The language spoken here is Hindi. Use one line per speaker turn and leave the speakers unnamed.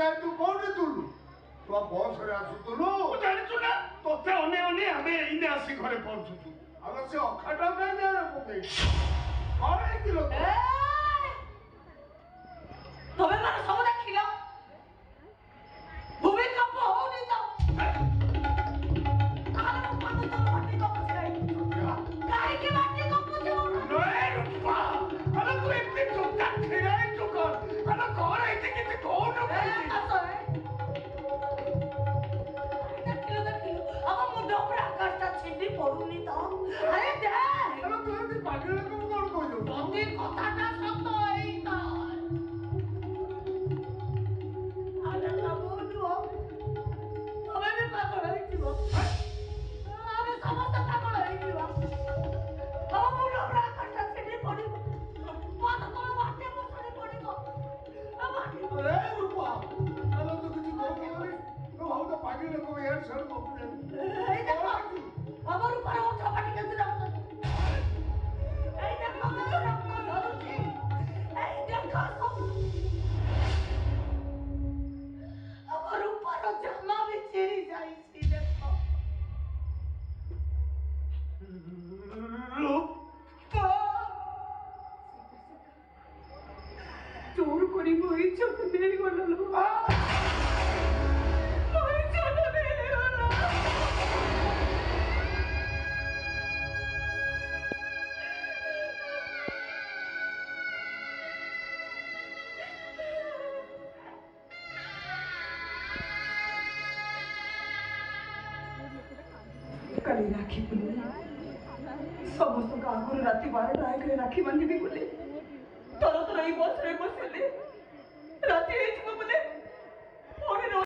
यार तू कोठे तुलु तो बस रे आसुतुलु
जानिछु ना तोते अने अने आमे इने आसी घरे पहुंचुतु
अगर से अखाटा काय जारे पके काय किलो
तबे माने सब देखिलो भूमिकंप होनी तो ताले ऊपर तो माटी को पछाई काहे के माटी को पछाई
रे रुपा अरे तू इतनी चुपचाप खिराई चुकर अरे कौन है इतनी कितनी कौन है
देखिलो अब मुंडो पर आकाशटा छिंडी पडुनी तो अरे दे
अरे तू एती पागल को कोन कहलो
बंदी कथाटा सत्य एई तो अरे बाबू तबे भी पागल होई जीवो अरे समस्त पागल होई जीवो अब मुंडो पर आकाशटा छिंडी पडी पाद तो माटी मुसड़ी पडिगो अब
अरे रूपा अरे तू कुछ बोल नहीं तो हम तो पागल को यार सर मपने
এই দেখো আমার উপরে ওঠা পাটি কেটে দাও এই দেখো আমার রক্ত ঝরছে এই দেখো আমার উপরে জামা भी ছিঁড়ি যাইছি দেখো রূপা চোর করি বই চোখ দিয়ে গেল कली राखी पूर्णिमा समस्त आगुरी राति 12 राय राखी बांधि बोले तर तर बस बसले राति